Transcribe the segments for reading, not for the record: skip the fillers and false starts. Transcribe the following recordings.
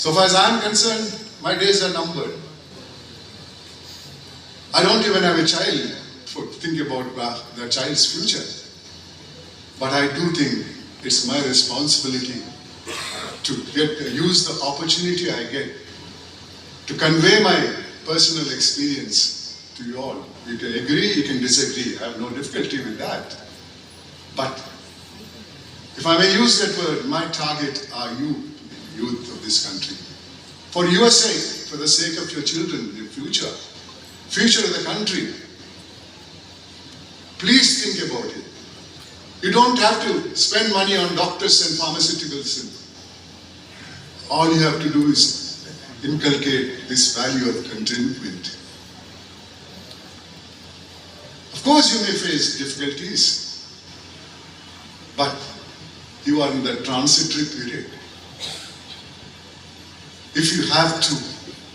So far as I am concerned, my days are numbered. I don't even have a child to think about the child's future. But I do think it's my responsibility to use the opportunity I get to convey my personal experience to you all. You can agree, you can disagree. I have no difficulty with that. But if I may use that word, my target are you, youth of this country. For your sake, for the sake of your children, your future of the country, please think about it. You don't have to spend money on doctors and pharmaceuticals. All you have to do is inculcate this value of contentment. Of course you may face difficulties, but you are in the transitory period. If you have to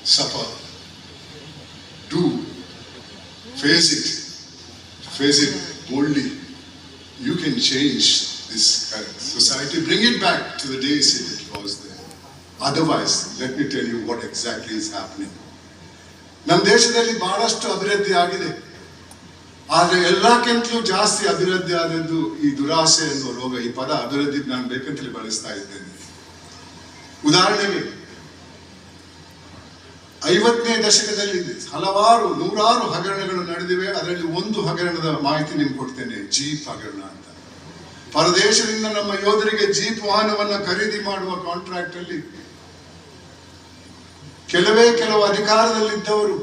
suffer, do face it boldly. You can change this society, bring it back to the days it was there. Otherwise, let me tell you what exactly is happening. ನಮ್ಮ ದೇಶದಲ್ಲಿ ಬಹಳಷ್ಟು ಅಭಿವೃದ್ಧಿ ಆಗಿದೆ. ಆದರೆ ಎಲ್ಲಕ್ಕಿಂತಲೂ ಜಾಸ್ತಿ ಅಭಿವೃದ್ಧಿ ಆದದ್ದು ಈ ದುರಾಸೆ ಎನ್ನುವ ರೋಗ. ಈ ಪದ ಅಭಿವೃದ್ಧಿ ನಾನು ಬೇಕಂತಲೇ ಬಳಸ್ತಾ ಇದ್ದೇನೆ. ಉದಾಹರಣೆಗೆ 50ನೇ ದಶಕದಲ್ಲಿ ಹಲವಾರು ನೂರಾರು ಹಗರಣಗಳು ನಡೆದಿವೆ. ಅದರಲ್ಲಿ ಒಂದು ಹಗರಣದ ಮಾಹಿತಿ ನಿಮ್ಗೆ ಕೊಡ್ತೇನೆ, ಜೀಪ್ ಹಗರಣ ಅಂತ. ಪರದೇಶದಿಂದ ನಮ್ಮ ಯೋಧರಿಗೆ ಜೀಪ್ ವಾಹನವನ್ನು ಖರೀದಿ ಮಾಡುವ ಕಾಂಟ್ರಾಕ್ಟ್ ಅಲ್ಲಿ ಕೆಲವು ಅಧಿಕಾರದಲ್ಲಿದ್ದವರು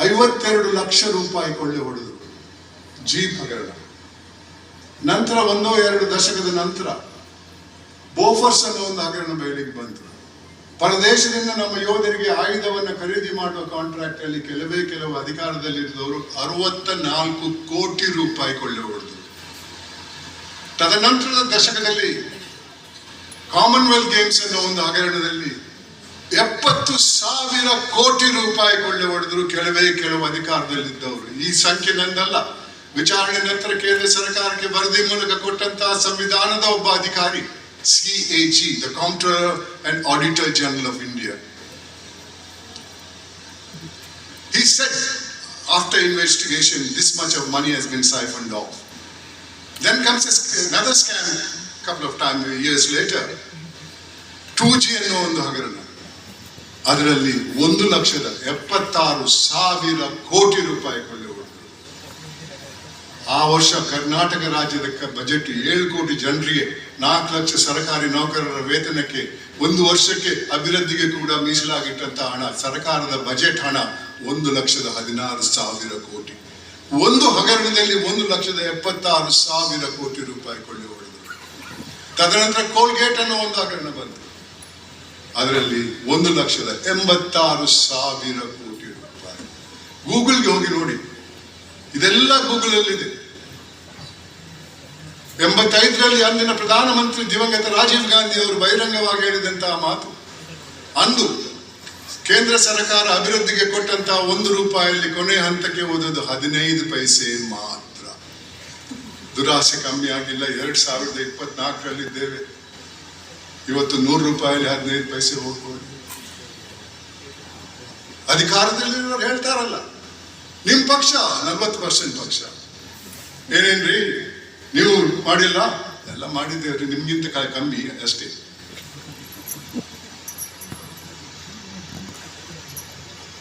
52 ಲಕ್ಷ ರೂಪಾಯಿ ಕೊಳ್ಳೆ ಹೊಡೆದರು. ಜೀಪ್ ಹಗರಣ. ನಂತರ 1-2 ದಶಕದ ನಂತರ ಬೋಫರ್ಸ್ ಅನ್ನೋ ಒಂದು ಹಗರಣ ಬಯಲಿಗೆ ಬಂತು. ಪರದೇಶದಿಂದ ನಮ್ಮ ಯೋಧರಿಗೆ ಆಯುಧವನ್ನು ಖರೀದಿ ಮಾಡುವ ಕಾಂಟ್ರಾಕ್ಟ್ ಅಲ್ಲಿ ಕೆಲವು ಅಧಿಕಾರದಲ್ಲಿದ್ದವರು 64 ಕೋಟಿ ರೂಪಾಯಿ ಕೊಳ್ಳೆ ಹೊಡೆದರು. ತದನಂತರದ ದಶಕದಲ್ಲಿ ಕಾಮನ್ವೆಲ್ತ್ ಗೇಮ್ಸ್ ಅನ್ನೋ ಒಂದು ಹಗರಣದಲ್ಲಿ 70,000 ಕೋಟಿ ರೂಪಾಯಿ ಕೊಳ್ಳೆ ಹೊಡೆದ್ರು ಕೆಲವು ಅಧಿಕಾರದಲ್ಲಿದ್ದವರು. ಈ ಸಂಖ್ಯೆ ನಂದಲ್ಲ. ವಿಚಾರಣೆ ನಂತರ ಕೇಂದ್ರ ಸರ್ಕಾರಕ್ಕೆ ವರದಿ ಮೂಲಕ ಕೊಟ್ಟಂತಹ ಸಂವಿಧಾನದ ಒಬ್ಬ ಅಧಿಕಾರಿ, CAG, the Comptroller and Auditor General of India. He said, after investigation, this much of money has been siphoned off. Then comes another scam a couple of years later. 2G ಅನ್ನೋ ಒಂದು ಹಗರಣ. ಅದರಲ್ಲಿ 1,76,000 ಕೋಟಿ ರೂಪಾಯಿ ಕೊಳ್ಳೆ ಹೊಡೆದರು. ಆ ವರ್ಷ ಕರ್ನಾಟಕ ರಾಜ್ಯದ ಬಜೆಟ್ 7 ಕೋಟಿ ಜನರಿಗೆ 4 ಲಕ್ಷ ಸರ್ಕಾರಿ ನೌಕರರ ವೇತನಕ್ಕೆ 1 ವರ್ಷಕ್ಕೆ ಅಭಿವೃದ್ಧಿಗೆ ಕೂಡ ಮೀಸಲಾಗಿಟ್ಟಂತಹ ಹಣ, ಸರ್ಕಾರದ ಬಜೆಟ್ ಹಣ 1,16,000 ಕೋಟಿ. ಒಂದು ಹಗರಣದಲ್ಲಿ 1,76,000 ಕೋಟಿ ರೂಪಾಯಿ ಕೊಳ್ಳೆ ಹೊಡೆದರು. ತದನಂತರ ಕೋಲ್ಗೇಟ್ ಅನ್ನೋ ಒಂದು ಹಗರಣ ಬಂತು. ಅದರಲ್ಲಿ 1,86,000 ಕೋಟಿ ರೂಪಾಯಿ. ಗೂಗಲ್ಗೆ ಹೋಗಿ ನೋಡಿ, ಇದೆಲ್ಲ ಗೂಗಲ್ ಅಲ್ಲಿದೆ. 85ರಲ್ಲಿ ಅಂದಿನ ಪ್ರಧಾನಮಂತ್ರಿ ದಿವಂಗತ ರಾಜೀವ್ ಗಾಂಧಿ ಅವರು ಬಹಿರಂಗವಾಗಿ ಹೇಳಿದಂತಹ ಮಾತು, ಅಂದು ಕೇಂದ್ರ ಸರ್ಕಾರ ಅಭಿವೃದ್ಧಿಗೆ ಕೊಟ್ಟಂತಹ 1 ರೂಪಾಯಿಯಲ್ಲಿ ಕೊನೆ ಹಂತಕ್ಕೆ ಓದೋದು 15 ಪೈಸೆ ಮಾತ್ರ. ದುರಾಸೆ ಕಮ್ಮಿ ಆಗಿಲ್ಲ. 2024ರಲ್ಲಿ ಇದ್ದೇವೆ. ಇವತ್ತು 100 ರೂಪಾಯಿಯಲ್ಲಿ 15 ಪೈಸೆ ಹೋಗ್ಬೋದು. ಅಧಿಕಾರದಲ್ಲಿರೋರು ಹೇಳ್ತಾರಲ್ಲ, ನಿಮ್ ಪಕ್ಷ 40% ಪಕ್ಷ, ಏನೇನ್ರಿ ನೀವು ಮಾಡಿಲ್ಲ, ಎಲ್ಲ ಮಾಡಿದ್ದೇವ್ರಿ, ನಿಮ್ಗಿಂತ ಕಮ್ಮಿ ಅಷ್ಟೇ.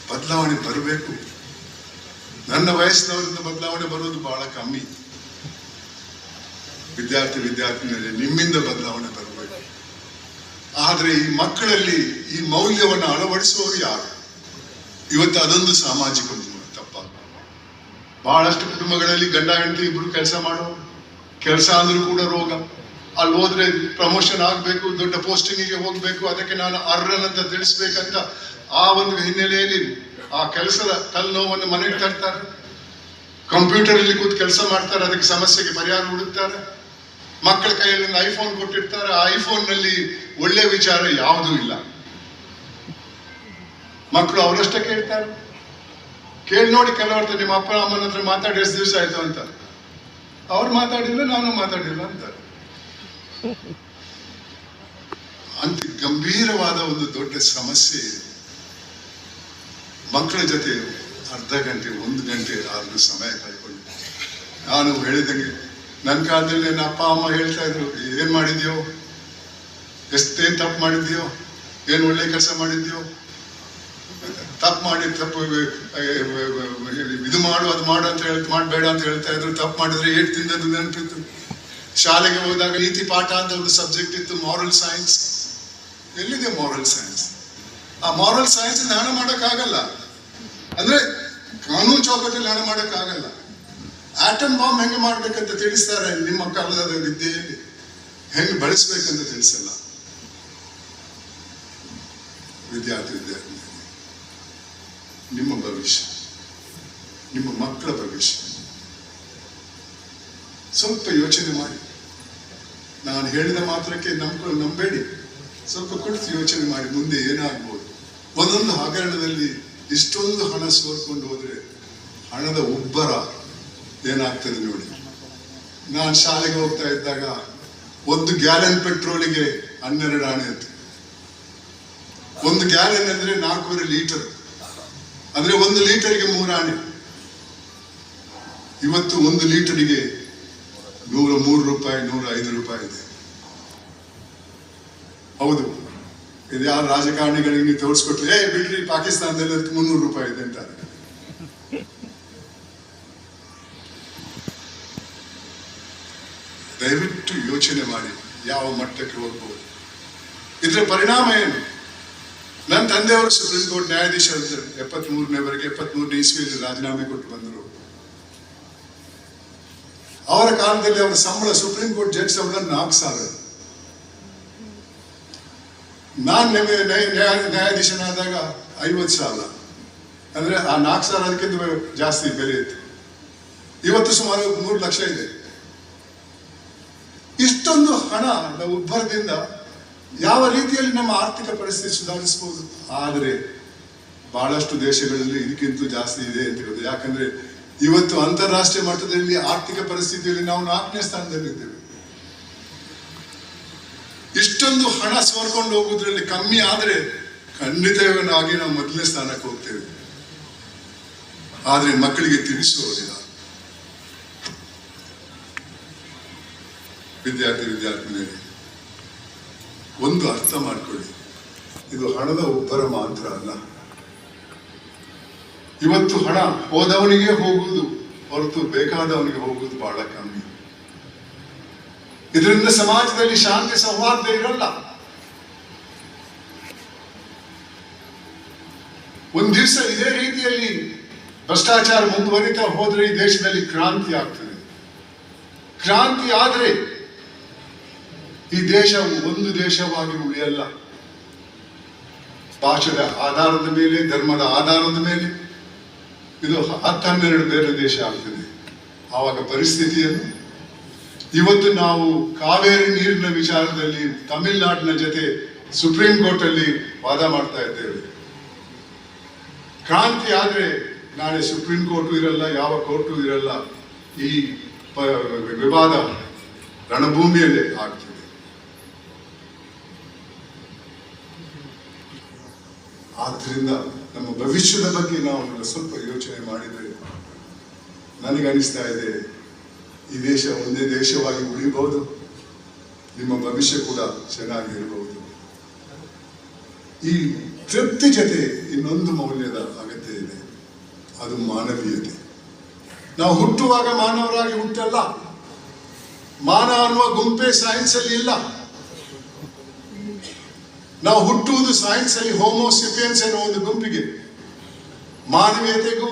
ಬದಲಾವಣೆ ಬರಬೇಕು. ನನ್ನ ವಯಸ್ಸಿನವರಿಂದ ಬದಲಾವಣೆ ಬರೋದು ಬಹಳ ಕಮ್ಮಿ. ವಿದ್ಯಾರ್ಥಿನಿಯರೇ, ನಿಮ್ಮಿಂದ ಬದಲಾವಣೆ ಬರಬೇಕು. ಆದ್ರೆ ಈ ಮಕ್ಕಳಲ್ಲಿ ಈ ಮೌಲ್ಯವನ್ನು ಅಳವಡಿಸುವವರು ಯಾರು? ಇವತ್ತು ಅದೊಂದು ಸಾಮಾಜಿಕ ತಪ್ಪ. ಬಹಳಷ್ಟು ಕುಟುಂಬಗಳಲ್ಲಿ ಗಂಡ ಹೆಂಡತಿ ಇಬ್ರು ಕೆಲಸ ಮಾಡೋರು. ಕೆಲಸ ಅಂದ್ರೂ ಕೂಡ ರೋಗ. ಅಲ್ಲಿ ಹೋದ್ರೆ ಪ್ರಮೋಷನ್ ಆಗ್ಬೇಕು, ದೊಡ್ಡ ಪೋಸ್ಟಿಂಗಿಗೆ ಹೋಗ್ಬೇಕು, ಅದಕ್ಕೆ ನಾನು ಅರ್ಹನಂತ ತಿಳಿಸ್ಬೇಕಂತ ಆ ಒಂದು ಹಿನ್ನೆಲೆಯಲ್ಲಿ ಆ ಕೆಲಸದ ತಲೆನೋವನ್ನು ಮನೆಗೆ ತರ್ತಾರೆ. ಕಂಪ್ಯೂಟರ್ ಅಲ್ಲಿ ಕೂತು ಕೆಲಸ ಮಾಡ್ತಾರೆ, ಅದಕ್ಕೆ ಸಮಸ್ಯೆಗೆ ಪರಿಹಾರ ಹುಡುಕ್ತಾರೆ. ಮಕ್ಕಳ ಕೈಯಲ್ಲಿ ಒಂದು ಐಫೋನ್ ಕೊಟ್ಟಿರ್ತಾರೆ. ಆ ಐಫೋನ್ ನಲ್ಲಿ ಒಳ್ಳೆ ವಿಚಾರ ಯಾವುದೂ ಇಲ್ಲ. ಮಕ್ಕಳು ಅವರಷ್ಟೇ ಕೇಳ್ತಾರೆ. ಕೇಳಿ ನೋಡಿ, ಕೆಲವರ್ತ ನಿಮ್ಮ ಅಪ್ಪ ಅಮ್ಮನ ಹತ್ರ ಮಾತಾಡಿ ಎಷ್ಟು ದಿವಸ ಆಯ್ತು ಅಂತ. ಅವ್ರು ಮಾತಾಡಿಲ್ಲ, ನಾನು ಮಾತಾಡಿಲ್ಲ ಅಂತಾರೆ. ಅಂತ ಗಂಭೀರವಾದ ಒಂದು ದೊಡ್ಡ ಸಮಸ್ಯೆ ಇದೆ. ಮಕ್ಕಳ ಜೊತೆ ಅರ್ಧ ಗಂಟೆ 1 ಗಂಟೆ ಆದ್ರೂ ಸಮಯ ಕಳ್ಕೊಂಡು, ನಾನು ಹೇಳಿದಂಗೆ ನನ್ನ ಕಾಲದಲ್ಲಿ ನನ್ನ ಅಪ್ಪ ಅಮ್ಮ ಹೇಳ್ತಾ ಇದ್ರು, ಏನ್ ಮಾಡಿದ್ಯೋ, ಎಷ್ಟೇನ್ ತಪ್ಪು ಮಾಡಿದ್ಯೋ, ಏನ್ ಒಳ್ಳೆ ಕೆಲಸ ಮಾಡಿದ್ಯೋ, ತಪ್ಪು ಮಾಡಿ ತಪ್ಪು ಇದು ಮಾಡು ಅದು ಮಾಡು ಅಂತ ಮಾಡಬೇಡ ಅಂತ ಹೇಳ್ತಾ ಇದ್ರು. ತಪ್ಪು ಮಾಡಿದ್ರೆ ಏಟ್ ತಿಂದದ್ದು ನೆನಪಿತ್ತು. ಶಾಲೆಗೆ ಹೋದಾಗ ನೀತಿ ಪಾಠ ಅಂತ ಒಂದು ಸಬ್ಜೆಕ್ಟ್ ಇತ್ತು, ಮಾರಲ್ ಸೈನ್ಸ್. ಎಲ್ಲಿದೆ ಮಾರಲ್ ಸೈನ್ಸ್? ಆ ಮಾರಲ್ ಸೈನ್ಸ್ ಹಣ ಮಾಡೋಕ್ಕಾಗಲ್ಲ, ಅಂದ್ರೆ ಕಾನೂನು ಚೌಕಟ್ಟಲ್ಲಿ ಹಣ ಮಾಡೋಕ್ಕಾಗಲ್ಲ. ಆಟಮ್ ಬಾಂಬ್ ಹೆಂಗೆ ಮಾಡ್ಬೇಕಂತ ತಿಳಿಸ್ತಾರೆ, ನಿಮ್ಮ ಕಾಲದ ವಿದ್ಯೆಯಲ್ಲಿ ಹೆಂಗೆ ಬಳಸ್ಬೇಕಂತ ತಿಳಿಸಲ್ಲ. ವಿದ್ಯಾರ್ಥಿ ನಿಮ್ಮ ಭವಿಷ್ಯ, ನಿಮ್ಮ ಮಕ್ಕಳ ಭವಿಷ್ಯ ಸ್ವಲ್ಪ ಯೋಚನೆ ಮಾಡಿ. ನಾನು ಹೇಳಿದ ಮಾತ್ರಕ್ಕೆ ನಂಬೇಡಿ, ಸ್ವಲ್ಪ ಕುಳಿತು ಯೋಚನೆ ಮಾಡಿ ಮುಂದೆ ಏನಾಗ್ಬೋದು. ಒಂದೊಂದು ಹಗರಣದಲ್ಲಿ ಇಷ್ಟೊಂದು ಹಣ ಸೋರ್ಕೊಂಡು ಹೋದ್ರೆ ಹಣದ ಉಬ್ಬರ ಏನಾಗ್ತದೆ ನೋಡಿ. ನಾನು ಶಾಲೆಗೆ ಹೋಗ್ತಾ ಇದ್ದಾಗ 1 ಗ್ಯಾಲನ್ ಪೆಟ್ರೋಲಿಗೆ 12 ಆಣೆ ಅಂತ. 1 ಗ್ಯಾಲನ್ ಅಂದ್ರೆ 4.5 ಲೀಟರ್, ಅಂದ್ರೆ 1 ಲೀಟರ್ಗೆ 3 ಆಣೆ. ಇವತ್ತು 1 ಲೀಟರ್ಗೆ 103 ರೂಪಾಯಿ 105 ರೂಪಾಯಿ ಇದೆ. ಹೌದು, ಇದು ಯಾರು ರಾಜಕಾರಣಿಗಳಿಗೆ ನೀವು ತೋರಿಸ್ಕೊಟ್ರೆ ಬಿಡ್ರಿ ಪಾಕಿಸ್ತಾನದಲ್ಲಿ 300 ರೂಪಾಯಿ ಇದೆ ಅಂತಾರೆ. ದಯವಿಟ್ಟು ಯೋಚನೆ ಮಾಡಿ ಯಾವ ಮಟ್ಟಕ್ಕೆ ಹೋಗ್ಬೋದು. ಇದರ ಪರಿಣಾಮ ಏನು? ನನ್ನ ತಂದೆಯವರು ಸುಪ್ರೀಂ ಕೋರ್ಟ್ ನ್ಯಾಯಾಧೀಶರು 73ನೇ ಇಸ್ವಿಯಲ್ಲಿ ರಾಜೀನಾಮೆ ಕೊಟ್ಟು ಬಂದರು. ಅವರ ಕಾಲದಲ್ಲಿ ಅವರ ಸಂಬಳ, ಸುಪ್ರೀಂ ಕೋರ್ಟ್ ಜಡ್ಜ್ ಸಂಬಳ 4,000. ನಾನು ನ್ಯಾಯಾಧೀಶನಾದಾಗ 50,000. ಅಂದ್ರೆ ಆ 4,000 ಅದಕ್ಕಿಂತ ಜಾಸ್ತಿ ಬೆಲೆ ಇತ್ತು. ಇವತ್ತು ಸುಮಾರು 3 ಲಕ್ಷ ಇದೆ. ಇಷ್ಟೊಂದು ಹಣದ ಉಬ್ಬರದಿಂದ ಯಾವ ರೀತಿಯಲ್ಲಿ ನಮ್ಮ ಆರ್ಥಿಕ ಪರಿಸ್ಥಿತಿ ಸುಧಾರಿಸಬಹುದು? ಆದರೆ ಬಹಳಷ್ಟು ದೇಶಗಳಲ್ಲಿ ಇದಕ್ಕಿಂತ ಜಾಸ್ತಿ ಇದೆ ಅಂತ ಹೇಳುದು. ಯಾಕಂದ್ರೆ ಇವತ್ತು ಅಂತಾರಾಷ್ಟ್ರೀಯ ಮಟ್ಟದಲ್ಲಿ ಆರ್ಥಿಕ ಪರಿಸ್ಥಿತಿಯಲ್ಲಿ ನಾವು 4ನೇ ಸ್ಥಾನದಲ್ಲಿದ್ದೇವೆ. ಇಷ್ಟೊಂದು ಹಣ ಸೋರ್ಕೊಂಡು ಹೋಗುವುದರಲ್ಲಿ ಕಮ್ಮಿ ಆದ್ರೆ ಖಂಡಿತವಾಗಿ ನಾವು 1ನೇ ಸ್ಥಾನಕ್ಕೆ ಹೋಗ್ತೇವೆ. ಆದ್ರೆ ಮಕ್ಕಳಿಗೆ ತಿಳಿಸುವುದಿಲ್ಲ. ವಿದ್ಯಾರ್ಥಿನಿಯರೇ, ಒಂದು ಅರ್ಥ ಮಾಡ್ಕೊಳ್ಳಿ, ಇದು ಹಣದ ಉಬ್ಬರ ಮಾತ್ರ ಅಲ್ಲ. ಇವತ್ತು ಹಣ ಹೋದವನಿಗೆ ಹೋಗುವುದು ಹೊರತು ಬೇಕಾದವನಿಗೆ ಹೋಗುವುದು ಬಹಳ ಕಮ್ಮಿ. ಇದರಿಂದ ಸಮಾಜದಲ್ಲಿ ಶಾಂತಿ ಸೌಹಾರ್ದ ಇರಲ್ಲ. ಒಂದು ದಿವಸ ಇದೇ ರೀತಿಯಲ್ಲಿ ಭ್ರಷ್ಟಾಚಾರ ಮುಂದುವರಿತಾ ಹೋದ್ರೆ ಈ ದೇಶದಲ್ಲಿ ಕ್ರಾಂತಿ ಆಗ್ತದೆ. ಕ್ರಾಂತಿ ಆದ್ರೆ ಈ ದೇಶ ಒಂದು ದೇಶವಾಗಿ ಉಳಿಯಲ್ಲ. ಭಾಷೆಯ ಆಧಾರದ ಮೇಲೆ, ಧರ್ಮದ ಆಧಾರದ ಮೇಲೆ ಇದು 10-12 ಬೇರೆ ದೇಶ ಆಗ್ತದೆ. ಆವಾಗ ಪರಿಸ್ಥಿತಿಯನ್ನು ಇವತ್ತು ನಾವು ಕಾವೇರಿ ನೀರಿನ ವಿಚಾರದಲ್ಲಿ ತಮಿಳುನಾಡಿನ ಜೊತೆ ಸುಪ್ರೀಂ ಕೋರ್ಟ್ ಅಲ್ಲಿ ವಾದ ಮಾಡ್ತಾ ಇದ್ದೇವೆ. ಕ್ರಾಂತಿ ಆದ್ರೆ ನಾಳೆ ಸುಪ್ರೀಂ ಕೋರ್ಟು ಇರಲ್ಲ, ಯಾವ ಕೋರ್ಟು ಇರಲ್ಲ. ಈ ವಿವಾದ ರಣಭೂಮಿಯಲ್ಲೇ ಆಗ್ತದೆ. ಆದ್ರಿಂದ ನಮ್ಮ ಭವಿಷ್ಯದ ಬಗ್ಗೆ ನಾವು ಸ್ವಲ್ಪ ಯೋಚನೆ ಮಾಡಿದರೆ ನನಗನಿಸ್ತಾ ಇದೆ, ಈ ದೇಶ ಒಂದೇ ದೇಶವಾಗಿ ಉಳಿಬಹುದು, ನಿಮ್ಮ ಭವಿಷ್ಯ ಕೂಡ ಚೆನ್ನಾಗಿರಬಹುದು. ಈ ತೃಪ್ತಿ ಜೊತೆ ಇನ್ನೊಂದು ಮೌಲ್ಯದ ಅಗತ್ಯ ಇದೆ, ಅದು ಮಾನವೀಯತೆ. ನಾವು ಹುಟ್ಟುವಾಗ ಮಾನವರಾಗಿ ಹುಟ್ಟಲ್ಲ. ಮಾನ ಅನ್ನುವ ಗುಂಪೆ ಸೈನ್ಸ್ ಅಲ್ಲಿ ಇಲ್ಲ. ನಾವು ಹುಟ್ಟುವುದು ಸೈನ್ಸ್ ಅಲ್ಲಿ ಹೋಮೋಸಿಪಿಯನ್ಸ್ ಎನ್ನುವ ಒಂದು ಗುಂಪಿಗೆ. ಮಾನವೀಯತೆಗೂ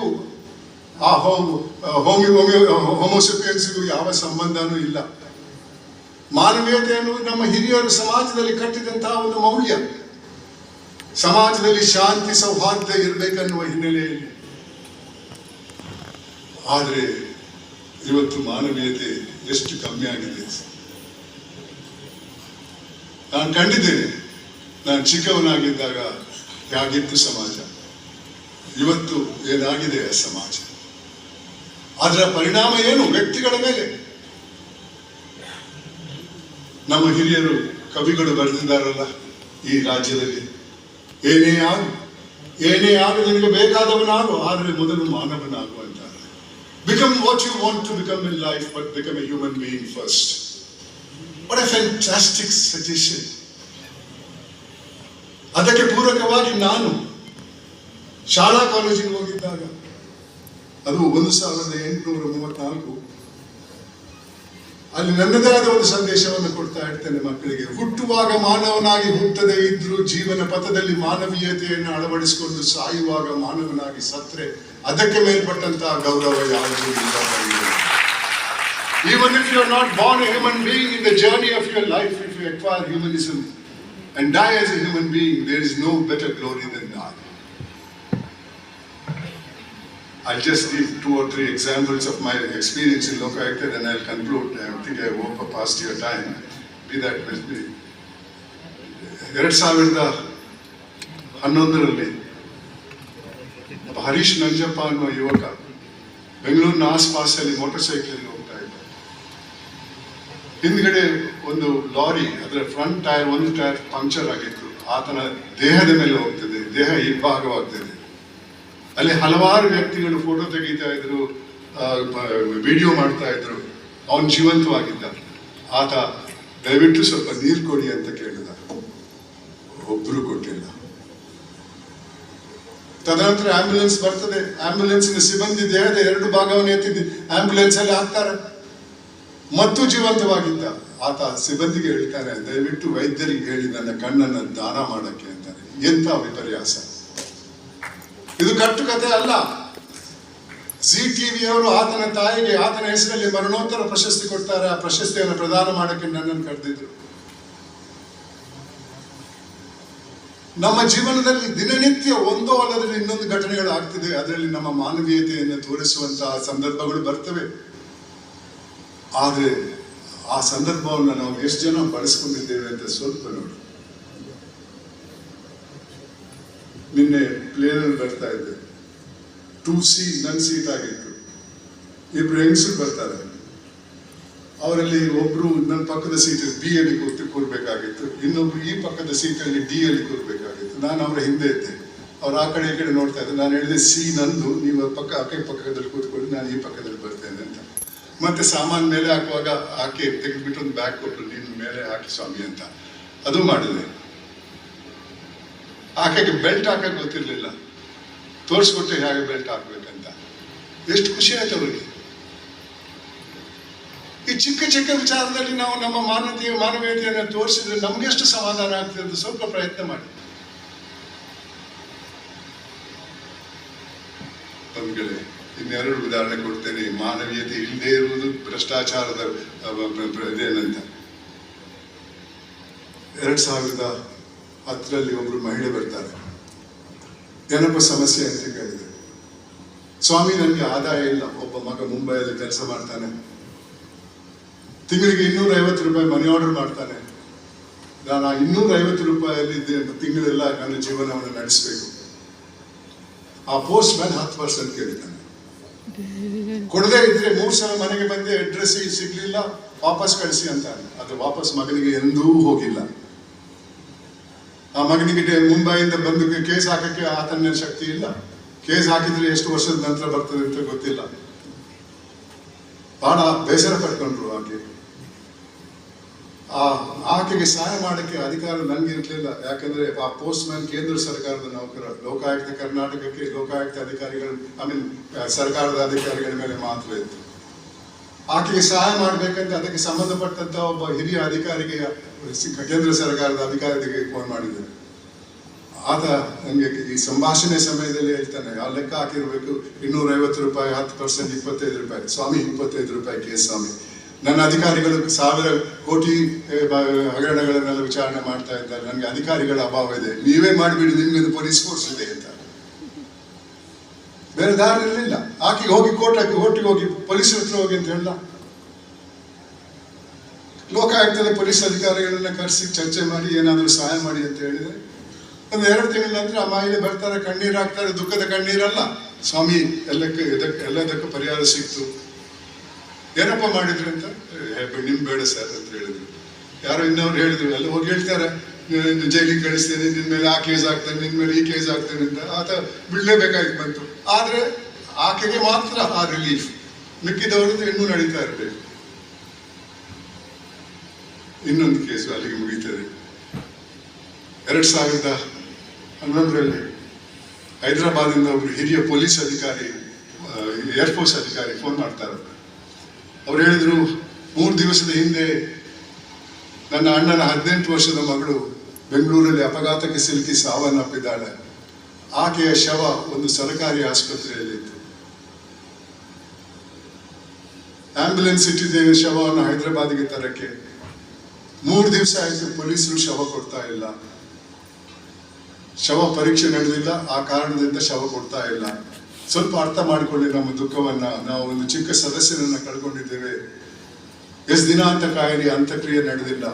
ಆ ಹೋಮೋಸಿಪಿಯನ್ಸ್ಗೂ ಯಾವ ಸಂಬಂಧನೂ ಇಲ್ಲ. ಮಾನವೀಯತೆ ಎನ್ನುವುದು ನಮ್ಮ ಹಿರಿಯರು ಸಮಾಜದಲ್ಲಿ ಕಟ್ಟಿದಂತಹ ಒಂದು ಮೌಲ್ಯ. ಸಮಾಜದಲ್ಲಿ ಶಾಂತಿ ಸೌಹಾರ್ದ ಇರಬೇಕನ್ನುವ ಹಿನ್ನೆಲೆಯಲ್ಲಿ. ಆದರೆ ಇವತ್ತು ಮಾನವೀಯತೆ ಎಷ್ಟು ಕಮ್ಮಿ ಆಗಿದೆ. ನಾನು ಕಂಡಿದ್ದೇನೆ, ನಾನು ಚಿಕ್ಕವನಾಗಿದ್ದಾಗ ಹೇಗಿತ್ತು ಸಮಾಜ, ಇವತ್ತು ಏನಾಗಿದೆ ಆ ಸಮಾಜ. ಅದರ ಪರಿಣಾಮ ಏನು ವ್ಯಕ್ತಿಗಳ ಮೇಲೆ? ನಮ್ಮ ಹಿರಿಯರು ಕವಿಗಳು ಬರೆದಿದ್ದಾರಲ್ಲ, ಈ ರಾಜ್ಯದಲ್ಲಿ. ಏನೇ ಆಗು ನಿನಗೆ ಬೇಕಾದವನಾಗು, ಆದರೆ ಮೊದಲು ಮಾನವನಾಗು ಅಂತಾರೆ. Become what you want to become in life, but become a human being first. What a fantastic suggestion. ಅದಕ್ಕೆ ಪೂರಕವಾಗಿ ನಾನು ಶಾಲಾ ಕಾಲೇಜಿಗೆ ಹೋಗಿದ್ದಾಗ, ಅದು 1834, ಅಲ್ಲಿ ನನ್ನದೇ ಆದ ಒಂದು ಸಂದೇಶವನ್ನು ಕೊಡ್ತಾ ಇರ್ತೇನೆ ಮಕ್ಕಳಿಗೆ. ಹುಟ್ಟುವಾಗ ಮಾನವನಾಗಿ ಹುಟ್ಟದೇ ಇದ್ರೂ ಜೀವನ ಪಥದಲ್ಲಿ ಮಾನವೀಯತೆಯನ್ನು ಅಳವಡಿಸಿಕೊಂಡು ಸಾಯುವಾಗ ಮಾನವನಾಗಿ ಸತ್ರೆ ಅದಕ್ಕೆ ಮೇಲ್ಪಟ್ಟಂತಹ ಗೌರವ ಯಾವುದೂ ಇಲ್ಲ. Even if you are not born a human being, in the journey of your life, if you acquire humanism and die as a human being, there is no better glory than that. I'll just give 2 or 3 examples of my experience in Lokayukta, then I'll conclude. I think I hope past your time. Be that with me. 2011ರಲ್ಲಿ Harish Nanjappa ಅನ್ನುವ ಯುವಕ ಬೆಂಗಳೂರಿನ ಆಸ್ಪಾಸಲ್ಲಿ motor cycle ಹೋಗ್ತಾ ಇದ್ದ. ಹಿಂದ್ಗಡೆ ಒಂದು lorry, ಅದರ front tyre, ಒಂದು tyre puncture ಆಗಿತ್ತು. ಆತನ ದೇಹದ ಮೇಲೆ ಹೋಗ್ತದೆ, ದೇಹ ಇಬ್ಬಾಗವಾಗ್ತದೆ. ಅಲ್ಲಿ ಹಲವಾರು ವ್ಯಕ್ತಿಗಳು ಫೋಟೋ ತೆಗೀತಾ ಇದ್ರು, ವಿಡಿಯೋ ಮಾಡ್ತಾ ಇದ್ರು. ಅವನು ಜೀವಂತವಾಗಿದ್ದ. ಆತ ದಯವಿಟ್ಟು ಸ್ವಲ್ಪ ನೀರು ಕೊಡಿ ಅಂತ ಕೇಳಿದ. ಒಬ್ರು ಕೊಟ್ಟಿಲ್ಲ. ತದನಂತರ ಆಂಬ್ಯುಲೆನ್ಸ್ ಬರ್ತದೆ. ಆಂಬ್ಯುಲೆನ್ಸಿನ ಸಿಬ್ಬಂದಿ ದೇಹದ 2 ಭಾಗವನ್ನು ಎತ್ತಿದ್ದು ಆಂಬ್ಯುಲೆನ್ಸ್ ಅಲ್ಲಿ ಹಾಕ್ತಾರೆ. ಮತ್ತು ಜೀವಂತವಾಗಿದ್ದ. ಆತ ಸಿಬ್ಬಂದಿಗೆ ಹೇಳ್ತಾನೆ, ದಯವಿಟ್ಟು ವೈದ್ಯರಿಗೆ ಹೇಳಿ ನನ್ನ ಕಣ್ಣನ್ನು ದಾನ ಮಾಡಕ್ಕೆ ಅಂತಾನೆ. ಎಂತ ವಿಪರ್ಯಾಸ! ಇದು ಕಟ್ಟುಕತೆ ಅಲ್ಲ. ಜಿ ಟಿವಿಯವರು ಆತನ ತಾಯಿಗೆ ಆತನ ಹೆಸರಲ್ಲಿ ಮರಣೋತ್ತರ ಪ್ರಶಸ್ತಿ ಕೊಡ್ತಾರೆ. ಆ ಪ್ರಶಸ್ತಿಯನ್ನು ಪ್ರದಾನ ಮಾಡಕ್ಕೆ ನನ್ನನ್ನು ಕರೆದಿದ್ರು. ನಮ್ಮ ಜೀವನದಲ್ಲಿ ದಿನನಿತ್ಯ ಒಂದೋ ಅಲ್ಲದಲ್ಲಿ ಇನ್ನೊಂದು ಘಟನೆಗಳು ಆಗ್ತಿದೆ. ಅದರಲ್ಲಿ ನಮ್ಮ ಮಾನವೀಯತೆಯನ್ನು ತೋರಿಸುವಂತಹ ಸಂದರ್ಭಗಳು ಬರ್ತವೆ. ಆದರೆ ಆ ಸಂದರ್ಭವನ್ನು ನಾವು ಎಷ್ಟು ಜನ ಬಳಸ್ಕೊಂಡಿದ್ದೇವೆ ಅಂತ ಸ್ವಲ್ಪ ನೋಡಿ. ನಿನ್ನೆ ಪ್ಲೇನಲ್ಲಿ ಬರ್ತಾ ಇದ್ದೆ. 2C ನನ್ನ ಸೀಟ್ ಆಗಿತ್ತು. 2 ಹೆಂಗಸರು ಬರ್ತಾರೆ. ಅವರಲ್ಲಿ ಒಬ್ರು ನನ್ನ ಪಕ್ಕದ ಸೀಟಲ್ಲಿ B ಅಲ್ಲಿ ಕೂರ್ಬೇಕಾಗಿತ್ತು, ಇನ್ನೊಬ್ರು ಈ ಪಕ್ಕದ ಸೀಟಲ್ಲಿ D ಅಲ್ಲಿ ಕೂರ್ಬೇಕಾಗಿತ್ತು. ನಾನು ಅವರ ಹಿಂದೆ ಇದ್ದೆ. ಅವ್ರು ಆ ಕಡೆ ಈ ಕಡೆ ನೋಡ್ತಾ ಇದ್ದೆ. ನಾನು ಹೇಳಿದೆ, C ನಂದು, ನೀವು ಆಕೆ ಪಕ್ಕದಲ್ಲಿ ಕೂತ್ಕೊಂಡು ನಾನು ಈ ಪಕ್ಕದಲ್ಲಿ ಬರ್ತೇನೆ ಅಂತ. ಮತ್ತೆ ಸಾಮಾನು ಮೇಲೆ ಹಾಕುವಾಗ ಆಕೆ ತೆಗೆದ್ಬಿಟ್ಟು ಒಂದು ಬ್ಯಾಗ್ ಕೊಟ್ಟರು, ನೀನು ಮೇಲೆ ಹಾಕಿ ಸ್ವಾಮಿ ಅಂತ. ಅದು ಮಾಡಿದೆ. ಆಕೆಗೆ ಬೆಲ್ಟ್ ಹಾಕಕ್ಕೆ ಗೊತ್ತಿರಲಿಲ್ಲ. ತೋರಿಸ್ಕೊಟ್ಟೆ ಹೇಗೆ ಬೆಲ್ಟ್ ಹಾಕ್ಬೇಕಂತ. ಎಷ್ಟು ಖುಷಿ ಆಯ್ತು ಅವರಿಗೆ. ಈ ಚಿಕ್ಕ ಚಿಕ್ಕ ವಿಚಾರದಲ್ಲಿ ನಾವು ನಮ್ಮ ಮಾನವೀಯತೆಯನ್ನು ತೋರಿಸಿದ್ರೆ ನಮ್ಗೆಷ್ಟು ಸಮಾಧಾನ ಆಗ್ತದೆ ಅಂತ ಸ್ವಲ್ಪ ಪ್ರಯತ್ನ ಮಾಡಿ. ತಮ್ಗಳೇ, ಇನ್ನೆರಡು ಉದಾಹರಣೆ ಕೊಡ್ತೇನೆ. ಮಾನವೀಯತೆ ಇಲ್ಲದೆ ಇರುವುದು ಭ್ರಷ್ಟಾಚಾರದ ಇದೇನಂತ. 2010ರಲ್ಲಿ ಒಬ್ರು ಮಹಿಳೆ ಬರ್ತಾರೆ. ಏನಪ್ಪ ಸಮಸ್ಯೆ ಅಂತ ಕೇಳಿದೆ. ಸ್ವಾಮಿ, ನನಗೆ ಆದಾಯ ಇಲ್ಲ. ಒಬ್ಬ ಮಗ ಮುಂಬೈಯಲ್ಲಿ ಕೆಲಸ ಮಾಡ್ತಾನೆ. ತಿಂಗಳಿಗೆ 250 ರೂಪಾಯಿ ಮನಿ ಆರ್ಡರ್ ಮಾಡ್ತಾನೆ. ನಾನು ಆ 250 ರೂಪಾಯಲ್ಲಿ ತಿಂಗಳೆಲ್ಲ ನನ್ನ ಜೀವನವನ್ನು ನಡೆಸಬೇಕು. ಆ ಪೋಸ್ಟ್ ಮ್ಯಾನ್ 10% ಕೇಳ್ತಾನೆ. ಕೊಡದೇ ಇದ್ರೆ 3 ಸಲ ಮನೆಗೆ ಬಂದೆ, ಅಡ್ರೆಸ್ ಸಿಗ್ಲಿಲ್ಲ, ವಾಪಸ್ ಕಳಿಸಿ ಅಂತಾನೆ. ಅದು ವಾಪಸ್ ಮಗನಿಗೆ ಎಂದೂ ಹೋಗಿಲ್ಲ. ಆ ಮಗನಿಗೆ ಮುಂಬೈಯಿಂದ ಬಂದು ಕೇಸ್ ಹಾಕಕ್ಕೆ ಆತನ ಶಕ್ತಿ ಇಲ್ಲ. ಕೇಸ್ ಹಾಕಿದ್ರೆ ಎಷ್ಟು ವರ್ಷದ ನಂತರ ಬರ್ತದೆ ಅಂತ ಗೊತ್ತಿಲ್ಲ. ಬಹಳ ಬೇಸರ ಪಡ್ಕೊಂಡ್ರು ಆಕೆ. ಆಕೆಗೆ ಸಹಾಯ ಮಾಡಕ್ಕೆ ಅಧಿಕಾರ ನನಗೆ ಇರಲಿಲ್ಲ. ಯಾಕಂದ್ರೆ ಆ ಪೋಸ್ಟ್ ಮ್ಯಾನ್ ಕೇಂದ್ರ ಸರ್ಕಾರದ ನೌಕರ. ಲೋಕಾಯುಕ್ತ ಕರ್ನಾಟಕಕ್ಕೆ ಲೋಕಾಯುಕ್ತ ಅಧಿಕಾರಿಗಳು, ಸರ್ಕಾರದ ಅಧಿಕಾರಿಗಳ ಮೇಲೆ ಮಾತ್ರ ಇತ್ತು. ಆಕೆಗೆ ಸಹಾಯ ಮಾಡ್ಬೇಕಂತ ಅದಕ್ಕೆ ಸಂಬಂಧಪಟ್ಟಂತ ಒಬ್ಬ ಹಿರಿಯ ಅಧಿಕಾರಿಗೆ, ಕೇಂದ್ರ ಸರ್ಕಾರದ ಅಧಿಕಾರಿಗೆ ಫೋನ್ ಮಾಡಿದ್ದೇನೆ. ಆತ ನನಗೆ ಈ ಸಂಭಾಷಣೆ ಸಮಯದಲ್ಲಿ ಹೇಳ್ತಾನೆ, ಆ ಲೆಕ್ಕ ಹಾಕಿರ್ಬೇಕು, 250 ರೂಪಾಯಿ, 10%, 25 ರೂಪಾಯಿ. ಸ್ವಾಮಿ, 25 ರೂಪಾಯಿ ಕೇಸ್ ಸ್ವಾಮಿ. ನನ್ನ ಅಧಿಕಾರಿಗಳು 1000 ಕೋಟಿ ಹಗರಣಗಳನ್ನೆಲ್ಲ ವಿಚಾರಣೆ ಮಾಡ್ತಾ ಇದ್ದಾರೆ. ನನಗೆ ಅಧಿಕಾರಿಗಳ ಅಭಾವ ಇದೆ, ನೀವೇ ಮಾಡಿಬಿಡಿ, ನಿಮ್ಗೆ ಪೊಲೀಸ್ ಫೋರ್ಸ್ ಇದೆ ಅಂತ. ಬೇರೆ ದಾರಿ ಇರಲಿಲ್ಲ. ಆಕೆಗೆ ಹೋಗಿ ಕೋರ್ಟಿಗೆ ಹೋಗಿ ಪೊಲೀಸರ ಹತ್ರ ಹೋಗಿ ಅಂತ ಹೇಳ. ಲೋಕಾಯುಕ್ತದ ಪೊಲೀಸ್ ಅಧಿಕಾರಿಗಳನ್ನ ಕರೆಸಿ ಚರ್ಚೆ ಮಾಡಿ ಏನಾದರೂ ಸಹಾಯ ಮಾಡಿ ಅಂತ ಹೇಳಿದ್ರೆ, ಒಂದು 2 ತಿಂಗಳ ನಂತರ ಆ ಮಹಿಳೆ ಬರ್ತಾರೆ, ಕಣ್ಣೀರು ಹಾಕ್ತಾರೆ. ದುಃಖದ ಕಣ್ಣೀರಲ್ಲ, ಸ್ವಾಮಿ ಎಲ್ಲದಕ್ಕೂ ಪರಿಹಾರ ಸಿಕ್ತು. ಏನಪ್ಪ ಮಾಡಿದ್ರು ಅಂತ, ನಿಮ್ ಬೇಡ ಸರ್ ಅಂತ ಹೇಳಿದ್ರು. ಯಾರೋ ಇನ್ನೊಬ್ರು ಹೇಳಿದ್ರು, ಎಲ್ಲ ಹೋಗಿ ಹೇಳ್ತಾರೆ, ಜೈಲಿಗೆ ಕಳಿಸ್ತೇನೆ, ನಿನ್ನ ಮೇಲೆ ಆ ಕೇಸ್ ಆಗ್ತೇನೆ, ನಿನ್ನ ಮೇಲೆ ಈ ಕೇಸ್ ಆಗ್ತೇನೆ ಅಂತ ಆತ ಬಿಡಲೇಬೇಕಾಗಿ ಬಂತು. ಆದರೆ ಆಕೆಗೆ ಮಾತ್ರ ಆ ರಿಲೀಫ್, ಮಿಕ್ಕಿದವರದ್ದು ಇನ್ನೂ ನಡೀತಾ ಇರಬೇಕು. ಇನ್ನೊಂದು ಕೇಸು ಅಲ್ಲಿಗೆ ಮುಗೀತದೆ. 2011ರಲ್ಲಿ ಹೈದರಾಬಾದಿಂದ ಒಬ್ರು ಹಿರಿಯ ಪೊಲೀಸ್ ಅಧಿಕಾರಿ, ಏರ್ಫೋರ್ಸ್ ಅಧಿಕಾರಿ ಫೋನ್ ಮಾಡ್ತಾರೆ. ಅವ್ರು ಹೇಳಿದ್ರು, 3 ದಿವಸದ ಹಿಂದೆ ನನ್ನ ಅಣ್ಣನ 18 ವರ್ಷದ ಮಗಳು ಬೆಂಗಳೂರಲ್ಲಿ ಅಪಘಾತಕ್ಕೆ ಸಿಲುಕಿ ಸಾವನ್ನಪ್ಪಿದ್ದಾಳೆ. ಆಕೆಯ ಶವ ಒಂದು ಸರ್ಕಾರಿ ಆಸ್ಪತ್ರೆಯಲ್ಲಿತ್ತು. ಆಂಬ್ಯುಲೆನ್ಸ್ ಇಟ್ಟಿದ್ದೇವೆ ಶವವನ್ನು ಹೈದರಾಬಾದ್ಗೆ ತರಕ್ಕೆ. 3 ದಿವಸ ಆಯಿತು, ಪೊಲೀಸರು ಶವ ಕೊಡ್ತಾ ಇಲ್ಲ. ಶವ ಪರೀಕ್ಷೆ ನಡೆದಿಲ್ಲ, ಆ ಕಾರಣದಿಂದ ಶವ ಕೊಡ್ತಾ ಇಲ್ಲ. ಸ್ವಲ್ಪ ಅರ್ಥ ಮಾಡಿಕೊಳ್ಳಿ ನಮ್ಮ ದುಃಖವನ್ನ. ನಾವು ಒಂದು ಚಿಕ್ಕ ಸದಸ್ಯರನ್ನ ಕಳ್ಕೊಂಡಿದ್ದೇವೆ. ಎಷ್ಟು ದಿನ ಅಂತ ಕಾಯಿರಿ, ಅಂತ್ಯಕ್ರಿಯೆ ನಡೆದಿಲ್ಲ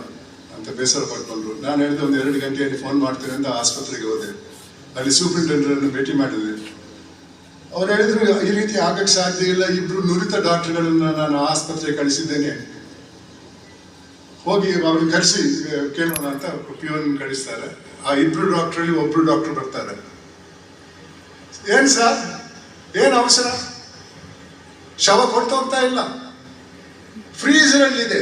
ಅಂತ ಬೇಸರ ಪಡ್ಕೊಂಡ್ರು. ನಾನು ಹೇಳಿದೆ, ಒಂದು 2 ಗಂಟೆಯಲ್ಲಿ ಫೋನ್ ಮಾಡ್ತೇನೆ ಅಂತ ಆಸ್ಪತ್ರೆಗೆ ಹೋದೆ. ಅಲ್ಲಿ ಸೂಪರಿಂಟೆಂಡರನ್ನು ಭೇಟಿ ಮಾಡಿದೆ. ಅವ್ರು ಹೇಳಿದ್ರು, ಈ ರೀತಿ ಆಗಕ್ಕೆ ಸಾಧ್ಯ ಇಲ್ಲ, 2 ನುರಿತ ಡಾಕ್ಟರ್ಗಳನ್ನ ನಾನು ಆಸ್ಪತ್ರೆಗೆ ಕಳಿಸಿದ್ದೇನೆ, ಹೋಗಿ ಅವ್ರನ್ನ ಕರೆಸಿ ಕೇಳೋಣ ಅಂತ ಪಿಯೋನ್ ಕಳಿಸ್ತಾರೆ. ಆ 2 ಡಾಕ್ಟ್ರಲ್ಲಿ ಒಬ್ರು ಡಾಕ್ಟರ್ ಬರ್ತಾರೆ. ಏನ್ ಸರ್, ಏನ್ ಅವಸರ, ಶವ ಕೊಡ್ತಾ ಹೋಗ್ತಾ ಇಲ್ಲ, ಫ್ರೀಸರಲ್ಲಿದೆ,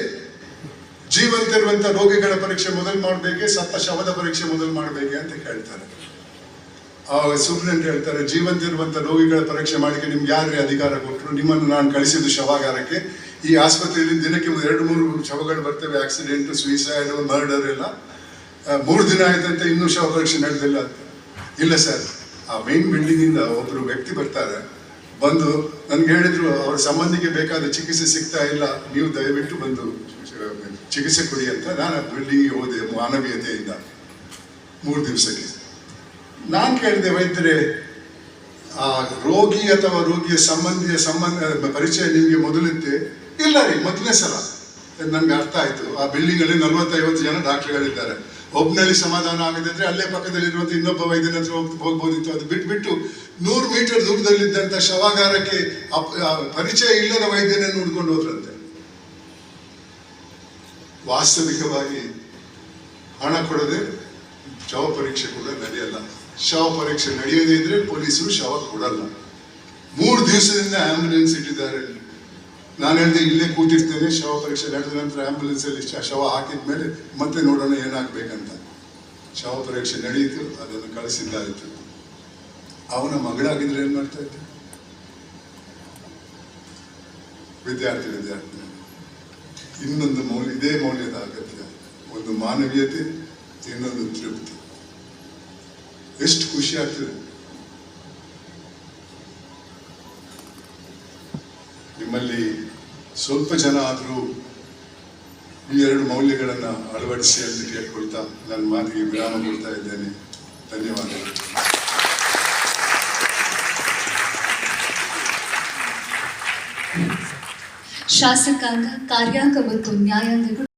ಜೀವಂತಿರುವಂತ ರೋಗಿಗಳ ಪರೀಕ್ಷೆ ಮೊದಲು ಮಾಡಬೇಕೆ, ಸತ್ತ ಶವದ ಪರೀಕ್ಷೆ ಮೊದಲು ಮಾಡಬೇಕೆ ಅಂತ ಕೇಳ್ತಾರೆ. ಆ ಸೂಪ್ರೆಂಟ್ ಹೇಳ್ತಾರೆ, ಜೀವಂತಿರುವಂತ ರೋಗಿಗಳ ಪರೀಕ್ಷೆ ಮಾಡಲಿಕ್ಕೆ ನಿಮ್ಗೆ ಯಾರೇ ಅಧಿಕಾರ ಕೊಟ್ಟರು? ನಿಮ್ಮನ್ನು ನಾನು ಕಳಿಸಿದ್ದು ಶವಾಗಾರಕ್ಕೆ. ಈ ಆಸ್ಪತ್ರೆಯಲ್ಲಿ ದಿನಕ್ಕೆ 2-3 ಶವಗಳು ಬರ್ತವೆ, ಆಕ್ಸಿಡೆಂಟ್, ಸುಯಿಸೈಡ್, ಮರ್ಡರ್ ಎಲ್ಲ. 3 ದಿನ ಆಯ್ತಂತೆ, ಇನ್ನೂ ಶವ ಪರೀಕ್ಷೆ ನಡೆದಿಲ್ಲ ಅಂತ. ಇಲ್ಲ ಸರ್, ಆ ಮೇನ್ ಬಿಲ್ಡಿಂಗ್ ಇಂದ ಒಬ್ರು ವ್ಯಕ್ತಿ ಬರ್ತಾರೆ, ಬಂದು ನನ್ಗೆ ಹೇಳಿದ್ರು, ಅವ್ರ ಸಂಬಂಧಿಗೆ ಬೇಕಾದ ಚಿಕಿತ್ಸೆ ಸಿಗ್ತಾ ಇಲ್ಲ, ನೀವು ದಯವಿಟ್ಟು ಬಂದು ಚಿಕಿತ್ಸೆ ಕೊಡಿ ಅಂತ. ನಾನು ಬಿಲ್ಡಿಂಗ್ಗೆ ಹೋದೆ ಮಾನವೀಯತೆಯಿಂದ 3 ದಿವಸಕ್ಕೆ. ನಾನು ಕೇಳಿದೆ, ವೈದ್ಯರೇ, ಆ ರೋಗಿ ಅಥವಾ ರೋಗಿಯ ಸಂಬಂಧ ಪರಿಚಯ ನಿಮಗೆ ಮೊದಲಿತ್ತೆ? ಇಲ್ಲ ರೀ, ಮೊದಲನೇ ಸಲ. ನನ್ಗೆ ಅರ್ಥ ಆಯ್ತು. ಆ ಬಿಲ್ಡಿಂಗ್ ಅಲ್ಲಿ 40-50 ಜನ ಡಾಕ್ಟರ್ಗಳಿದ್ದಾರೆ. ಒಬ್ಬನಲ್ಲಿ ಸಮಾಧಾನ ಆಗದಿದ್ರೆ ಅಲ್ಲೇ ಪಕ್ಕದಲ್ಲಿರುವಂತ ಇನ್ನೊಬ್ಬ ವೈದ್ಯನ ಹತ್ರ ಹೋಗ್ಬೋದಿತ್ತು. ಅದು ಬಿಟ್ಬಿಟ್ಟು 100 ಮೀಟರ್ ದೂರದಲ್ಲಿದ್ದಂತ ಶವಾಗಾರಕ್ಕೆ ಪರಿಚಯ ಇಲ್ಲದ ವೈದ್ಯನನ್ನು ಹುಡ್ಕೊಂಡು ಹೋದ್ರಂತೆ. ವಾಸ್ತವಿಕವಾಗಿ ಹಣ ಕೊಡದೆ ಶವ ಪರೀಕ್ಷೆ ಕೂಡ ನಡೆಯಲ್ಲ. ಶವ ಪರೀಕ್ಷೆ ನಡೆಯದೇ ಇದ್ರೆ ಪೊಲೀಸರು ಶವ ಕೊಡಲ್ಲ. 3 ದಿವಸದಿಂದ ಆಂಬ್ಯುಲೆನ್ಸ್ ಇಟ್ಟಿದ್ದಾರೆ. ನಾನು ಹೇಳಿದೆ, ಇಲ್ಲೇ ಕೂತಿರ್ತೇನೆ, ಶವ ಪರೀಕ್ಷೆ ನಡೆದ ನಂತರ ಆಂಬ್ಯುಲೆನ್ಸ್ ಅಲ್ಲಿ ಶವ ಹಾಕಿದ ಮೇಲೆ ಮತ್ತೆ ನೋಡೋಣ ಏನಾಗ್ಬೇಕಂತ. ಶವ ಪರೀಕ್ಷೆ ನಡೆಯಿತು, ಅದನ್ನು ಕಳಿಸಿದ್ದಾಯಿತು. ಅವನ ಮಗಳಾಗಿದ್ರೆ ಏನ್ ಮಾಡ್ತಾ ಇದ್ದ? ವಿದ್ಯಾರ್ಥಿ. ಇನ್ನೊಂದು ಮೌಲ್ಯ, ಇದೇ ಮೌಲ್ಯದ ಅಗತ್ಯ. ಒಂದು ಮಾನವೀಯತೆ, ಇನ್ನೊಂದು ತೃಪ್ತಿ. ಎಷ್ಟು ಖುಷಿ ಆಗ್ತದೆ. ನಿಮ್ಮಲ್ಲಿ ಸ್ವಲ್ಪ ಜನ ಆದರೂ ಈ 2 ಮೌಲ್ಯಗಳನ್ನ ಅಳವಡಿಸಿ ಅಂತ ಕೇಳ್ಕೊಳ್ತಾ ನನ್ನ ಮಾತಿಗೆ ವಿರಾಮ ಕೊಡ್ತಾ ಇದ್ದೇನೆ. ಧನ್ಯವಾದಗಳು. ಶಾಸಕಾಂಗ, ಕಾರ್ಯಾಂಗ ಮತ್ತು ನ್ಯಾಯಾಂಗಗಳು